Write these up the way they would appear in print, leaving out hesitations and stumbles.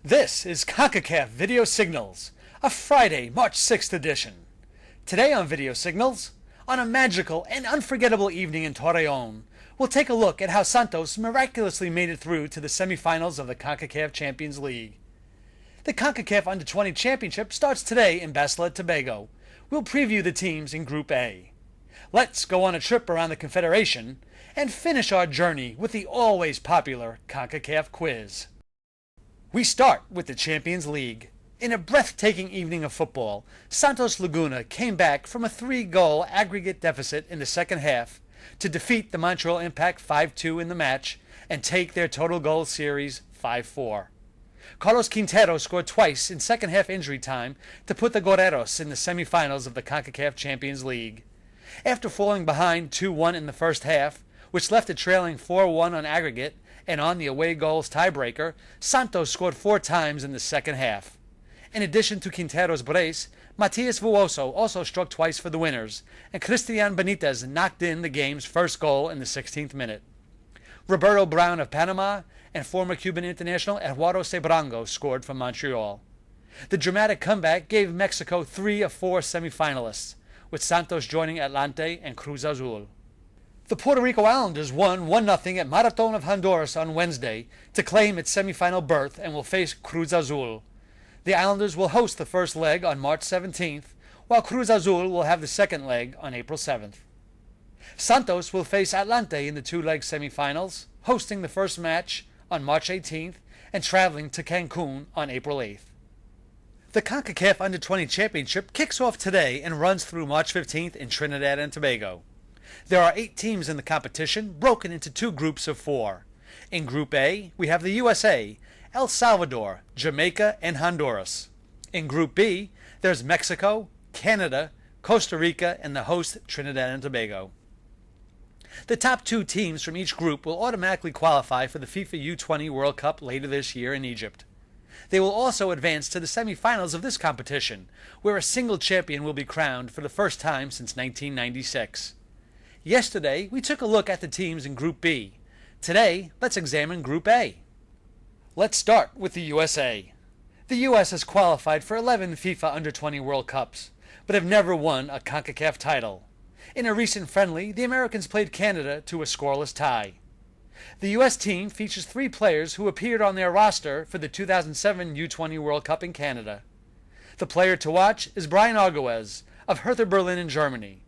This is Concacaf Video Signals, a Friday, March 6th edition. Today on Video Signals, on a magical and unforgettable evening in Torreon, we'll take a look at how Santos miraculously made it through to the semifinals of the Concacaf Champions League. The Concacaf Under-20 Championship starts today in Basilan, Tobago. We'll preview the teams in Group A. Let's go on a trip around the Confederation and finish our journey with the always popular Concacaf quiz. We start with the Champions League. In a breathtaking evening of football, Santos Laguna came back from a 3-goal aggregate deficit in the second half to defeat the Montreal Impact 5-2 in the match and take their total goal series 5-4. Carlos Quintero scored twice in second half injury time to put the Guerreros in the semifinals of the CONCACAF Champions League. After falling behind 2-1 in the first half, which left it trailing 4-1 on aggregate, and on the away goals tiebreaker, Santos scored 4 times in the second half. In addition to Quintero's brace, Matias Vuoso also struck twice for the winners, and Cristian Benitez knocked in the game's first goal in the 16th minute. Roberto Brown of Panama and former Cuban international Eduardo Sebrango scored for Montreal. The dramatic comeback gave Mexico 3 of 4 semifinalists, with Santos joining Atlante and Cruz Azul. The Puerto Rico Islanders won 1-0 at Marathon of Honduras on Wednesday to claim its semifinal berth and will face Cruz Azul. The Islanders will host the first leg on March 17th, while Cruz Azul will have the second leg on April 7th. Santos will face Atlante in the 2-leg semifinals, hosting the first match on March 18th and traveling to Cancun on April 8th. The CONCACAF Under-20 Championship kicks off today and runs through March 15th in Trinidad and Tobago. There are 8 teams in the competition, broken into 2 groups of 4. In Group A, we have the USA, El Salvador, Jamaica, and Honduras. In Group B, there's Mexico, Canada, Costa Rica, and the host Trinidad and Tobago. The top 2 teams from each group will automatically qualify for the FIFA U20 World Cup later this year in Egypt. They will also advance to the semifinals of this competition, where a single champion will be crowned for the first time since 1996. Yesterday, we took a look at the teams in Group B. Today, let's examine Group A. Let's start with the USA. The U.S. has qualified for 11 FIFA Under-20 World Cups, but have never won a CONCACAF title. In a recent friendly, the Americans played Canada to a scoreless tie. The U.S. team features 3 players who appeared on their roster for the 2007 U20 World Cup in Canada. The player to watch is Brian Arguez of Hertha Berlin in Germany.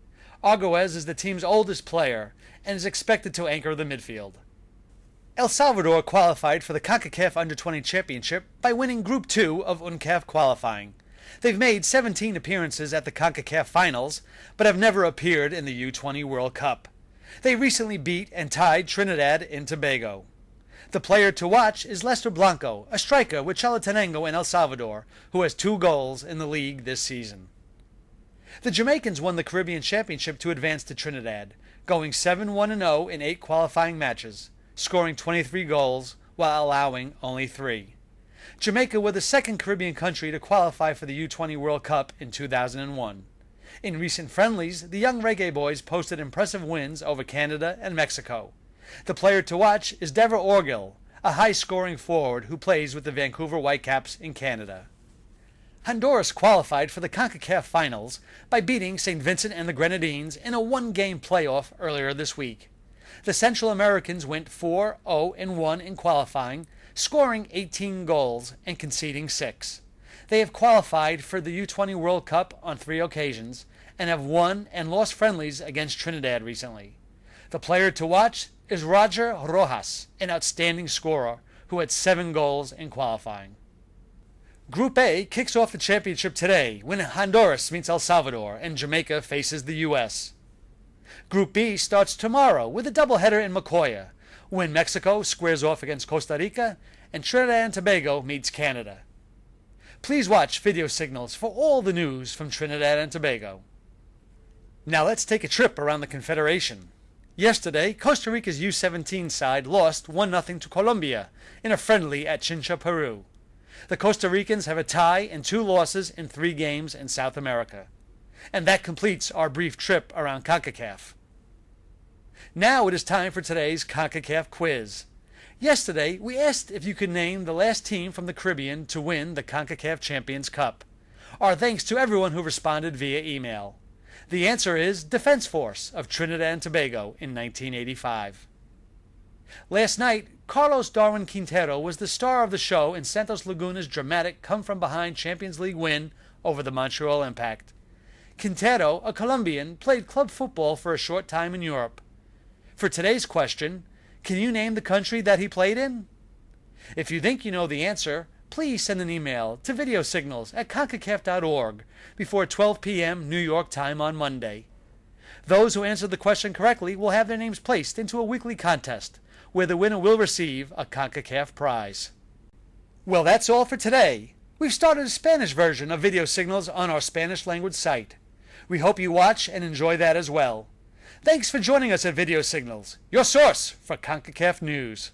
Arguez is the team's oldest player and is expected to anchor the midfield. El Salvador qualified for the CONCACAF Under-20 Championship by winning Group 2 of UNCAF qualifying. They've made 17 appearances at the CONCACAF Finals, but have never appeared in the U20 World Cup. They recently beat and tied Trinidad and Tobago. The player to watch is Lester Blanco, a striker with Chalatenango in El Salvador, who has 2 goals in the league this season. The Jamaicans won the Caribbean Championship to advance to Trinidad, going 7-1-0 in 8 qualifying matches, scoring 23 goals while allowing only 3. Jamaica were the second Caribbean country to qualify for the U20 World Cup in 2001. In recent friendlies, the young Reggae Boys posted impressive wins over Canada and Mexico. The player to watch is Dever Orgill, a high-scoring forward who plays with the Vancouver Whitecaps in Canada. Honduras qualified for the CONCACAF Finals by beating St. Vincent and the Grenadines in a 1-game playoff earlier this week. The Central Americans went 4-0-1 in qualifying, scoring 18 goals and conceding 6. They have qualified for the U20 World Cup on 3 occasions and have won and lost friendlies against Trinidad recently. The player to watch is Roger Rojas, an outstanding scorer who had 7 goals in qualifying. Group A kicks off the championship today when Honduras meets El Salvador and Jamaica faces the U.S. Group B starts tomorrow with a doubleheader in Mocoya, when Mexico squares off against Costa Rica and Trinidad and Tobago meets Canada. Please watch Video Signals for all the news from Trinidad and Tobago. Now let's take a trip around the Confederation. Yesterday, Costa Rica's U17 side lost 1-0 to Colombia in a friendly at Chincha, Peru. The Costa Ricans have a tie and 2 losses in 3 games in South America. And that completes our brief trip around CONCACAF. Now it is time for today's CONCACAF quiz. Yesterday, we asked if you could name the last team from the Caribbean to win the Concacaf Champions Cup. Our thanks to everyone who responded via email. The answer is Defense Force of Trinidad and Tobago in 1985. Last night, Carlos Darwin Quintero was the star of the show in Santos Laguna's dramatic come-from-behind Champions League win over the Montreal Impact. Quintero, a Colombian, played club football for a short time in Europe. For today's question, can you name the country that he played in? If you think you know the answer, please send an email to VideoSignals@concacaf.org before 12 p.m. New York time on Monday. Those who answer the question correctly will have their names placed into a weekly contest, where the winner will receive a Concacaf prize. Well, that's all for today. We've started a Spanish version of Video Signals on our Spanish language site. We hope you watch and enjoy that as well. Thanks for joining us at Video Signals, your source for Concacaf news.